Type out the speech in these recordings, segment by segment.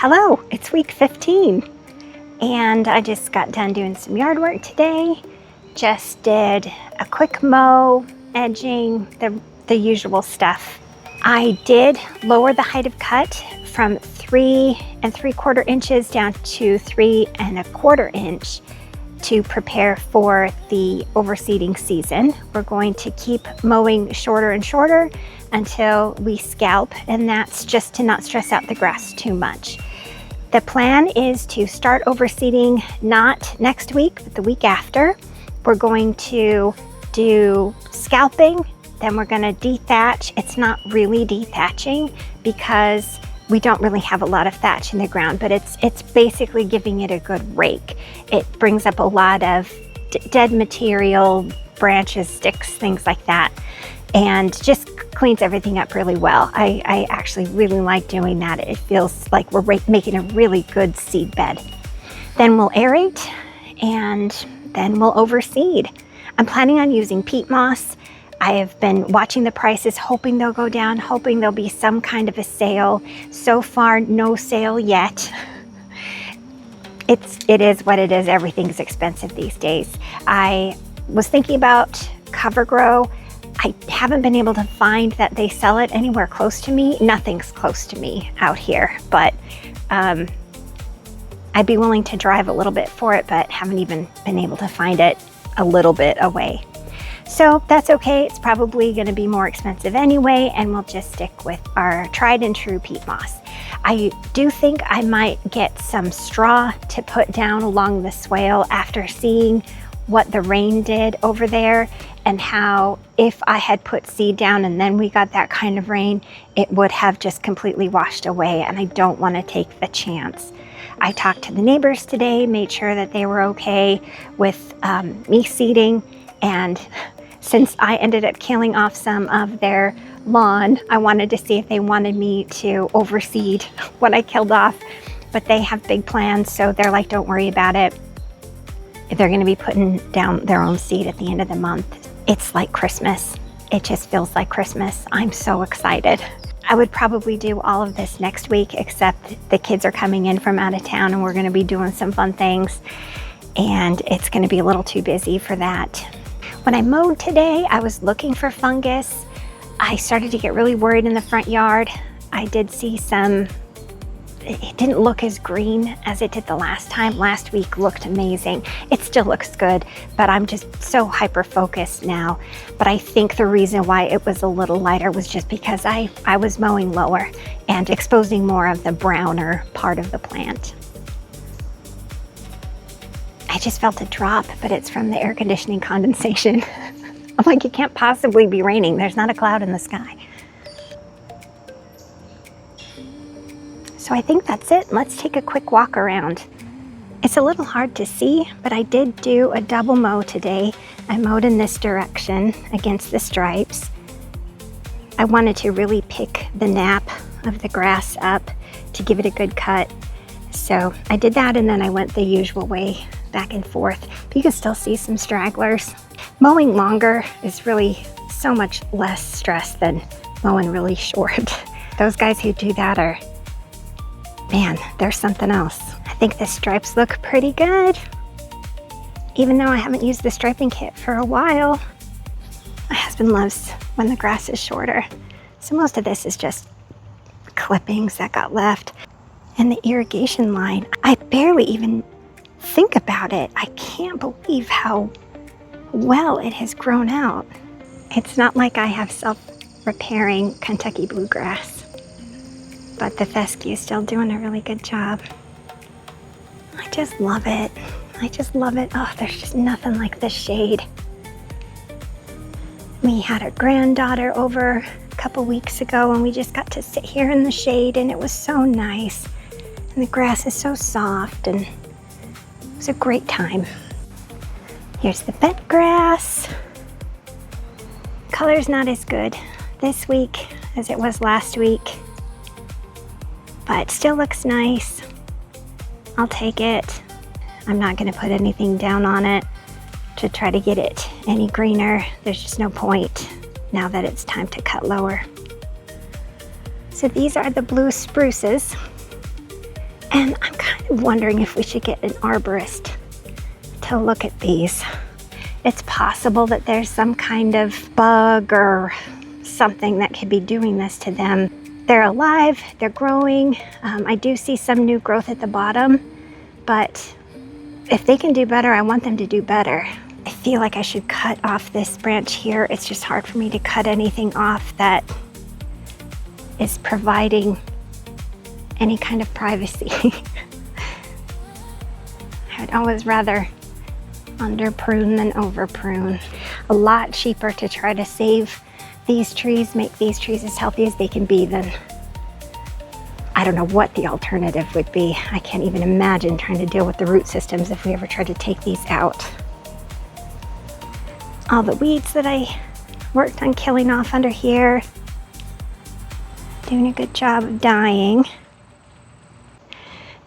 Hello, it's week 15 and I just got done doing some yard work today. Just did a quick mow, edging, the usual stuff. I did lower the height of cut from 3 3/4 inches down to 3 1/4 inch to prepare for the overseeding season. We're going to keep mowing shorter and shorter until we scalp, and that's just to not stress out the grass too much. The plan is to start overseeding not next week, but the week after. We're going to do scalping, then we're going to dethatch. It's not really dethatching because we don't really have a lot of thatch in the ground, but it's basically giving it a good rake. It brings up a lot of dead material, branches, sticks, things like that, and just cleans everything up really well. I actually really like doing that. It feels like we're making a really good seed bed. Then we'll aerate, and then we'll overseed. I'm planning on using peat moss. I have been watching the prices, hoping they'll go down, hoping there'll be some kind of a sale. So far, no sale yet. It is what it is. Everything's expensive these days. I was thinking about Cover Grow. I haven't been able to find that they sell it anywhere close to me. Nothing's close to me out here, but I'd be willing to drive a little bit for it, but haven't even been able to find it a little bit away. So that's okay. It's probably going to be more expensive anyway, and we'll just stick with our tried and true peat moss. I do think I might get some straw to put down along the swale after seeing what the rain did over there, and how if I had put seed down and then we got that kind of rain, it would have just completely washed away, and I don't want to take the chance. I talked to the neighbors today, made sure that they were okay with me seeding, and since I ended up killing off some of their lawn, I wanted to see if they wanted me to overseed what I killed off, but they have big plans, so they're like, don't worry about it. They're going to be putting down their own seed at the end of the month. It's like Christmas. It just feels like Christmas. I'm so excited. I would probably do all of this next week, except the kids are coming in from out of town and we're going to be doing some fun things, and it's going to be a little too busy for that. When I mowed today, I was looking for fungus. I started to get really worried in the front yard. I did see some. It didn't look as green as it did the last time. Last week looked amazing. It still looks good, but I'm just so hyper-focused now. But I think the reason why it was a little lighter was just because I was mowing lower and exposing more of the browner part of the plant. I just felt a drop, but it's from the air conditioning condensation. I'm like, it can't possibly be raining. There's not a cloud in the sky. So I think that's it. Let's take a quick walk around. It's a little hard to see, but I did do a double mow today. I mowed in this direction against the stripes. I wanted to really pick the nap of the grass up to give it a good cut. So I did that, and then I went the usual way back and forth. But you can still see some stragglers. Mowing longer is really so much less stress than mowing really short. Those guys who do that are, man, there's something else. I think the stripes look pretty good. Even though I haven't used the striping kit for a while, my husband loves when the grass is shorter. So most of this is just clippings that got left. And the irrigation line, I barely even think about it. I can't believe how well it has grown out. It's not like I have self-repairing Kentucky bluegrass, but the fescue is still doing a really good job. I just love it. I just love it. Oh, there's just nothing like the shade. We had a granddaughter over a couple weeks ago, and we just got to sit here in the shade, and it was so nice. And the grass is so soft, and it was a great time. Here's the bent grass. Color's not as good this week as it was last week, but still looks nice. I'll take it. I'm not going to put anything down on it to try to get it any greener. There's just no point now that it's time to cut lower. So these are the blue spruces. And I'm kind of wondering if we should get an arborist to look at these. It's possible that there's some kind of bug or something that could be doing this to them. They're alive, they're growing. I do see some new growth at the bottom, but if they can do better, I want them to do better. I feel like I should cut off this branch here. It's just hard for me to cut anything off that is providing any kind of privacy. I would always rather under prune than over prune. A lot cheaper to try to save these trees, make these trees as healthy as they can be than, I don't know what the alternative would be. I can't even imagine trying to deal with the root systems if we ever tried to take these out. All the weeds that I worked on killing off under here, doing a good job of dying.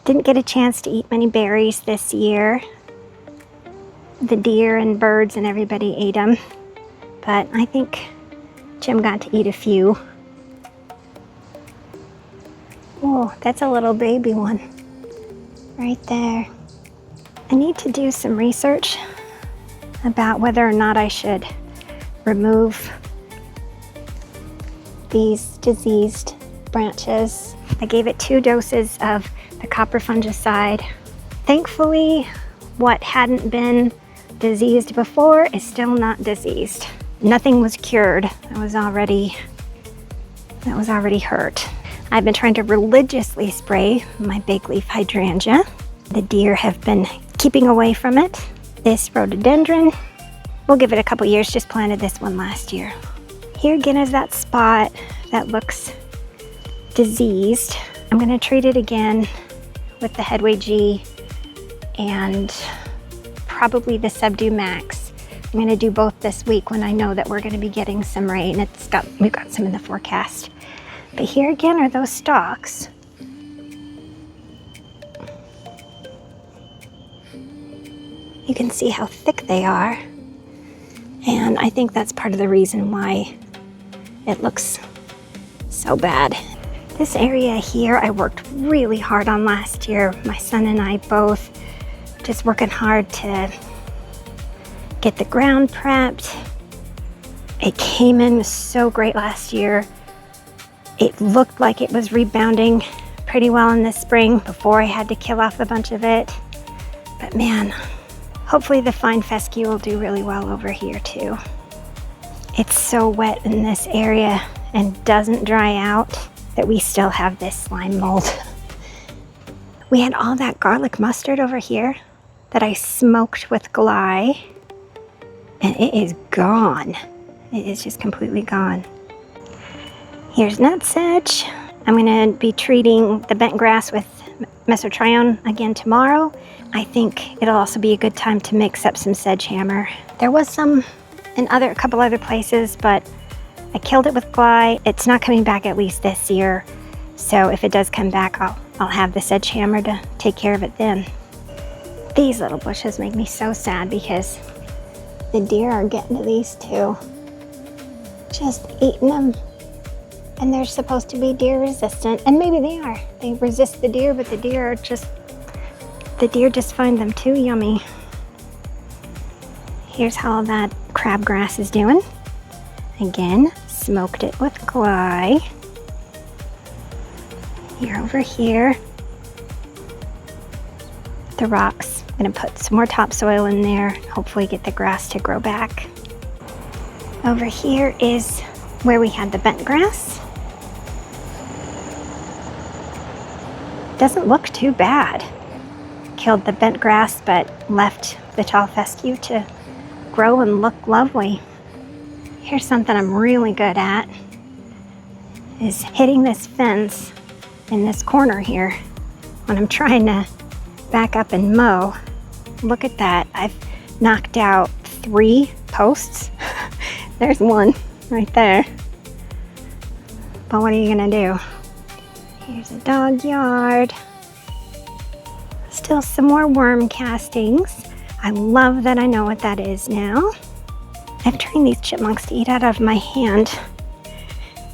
Didn't get a chance to eat many berries this year. The deer and birds and everybody ate them, but I think Jim got to eat a few. Oh, that's a little baby one right there. I need to do some research about whether or not I should remove these diseased branches. I gave it 2 doses of the copper fungicide. Thankfully, what hadn't been diseased before is still not diseased. Nothing was cured. That was already hurt. I've been trying to religiously spray my big leaf hydrangea. The deer have been keeping away from it. This rhododendron, we'll give it a couple years, just planted this one last year. Here again is that spot that looks diseased. I'm gonna treat it again with the Headway G and probably the Subdue Max. I'm gonna do both this week when I know that we're gonna be getting some rain. We've got some in the forecast. But here again are those stalks. You can see how thick they are. And I think that's part of the reason why it looks so bad. This area here I worked really hard on last year. My son and I both just working hard to get the ground prepped. It came in so great last year. It looked like it was rebounding pretty well in the spring before I had to kill off a bunch of it. But man, hopefully the fine fescue will do really well over here too. It's so wet in this area and doesn't dry out that we still have this slime mold. We had all that garlic mustard over here that I smoked with Glye, and it is gone. It is just completely gone. Here's nutsedge. I'm gonna be treating the bent grass with mesotrione again tomorrow. I think it'll also be a good time to mix up some sedgehammer. There was some in a couple other places, but I killed it with Glye. It's not coming back at least this year. So if it does come back, I'll have the sedgehammer to take care of it then. These little bushes make me so sad because the deer are getting to these too. Just eating them. And they're supposed to be deer resistant, and maybe they are. They resist the deer, but the deer just find them too yummy. Here's how that crabgrass is doing. Again, smoked it with Glye. You're over here. The rocks. I'm gonna put some more topsoil in there, hopefully get the grass to grow back. Over here is where we had the bent grass. Doesn't look too bad. Killed the bent grass, but left the tall fescue to grow and look lovely. Here's something I'm really good at, is hitting this fence in this corner here when I'm trying to back up and mow. Look at that. I've knocked out 3 posts. There's one right there. But what are you gonna do? Here's a dog yard. Still some more worm castings. I love that I know what that is now. I've trained these chipmunks to eat out of my hand.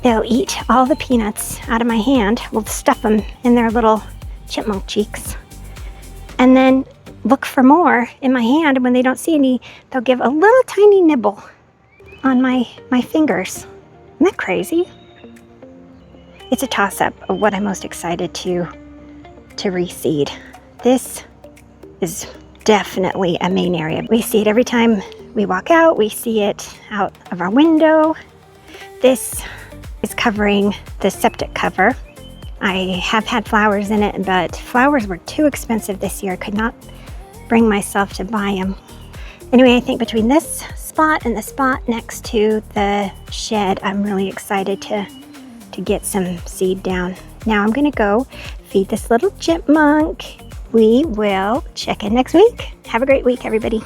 They'll eat all the peanuts out of my hand. We'll stuff them in their little chipmunk cheeks. And then look for more in my hand, and when they don't see any, they'll give a little tiny nibble on my fingers. Isn't that crazy? It's a toss-up of what I'm most excited to reseed. This is definitely a main area. We see it every time we walk out. We see it out of our window. This is covering the septic cover. I have had flowers in it, but flowers were too expensive this year. I could not bring myself to buy them. Anyway, I think between this spot and the spot next to the shed, I'm really excited to get some seed down. Now I'm gonna go feed this little chipmunk. We will check in next week. Have a great week, everybody.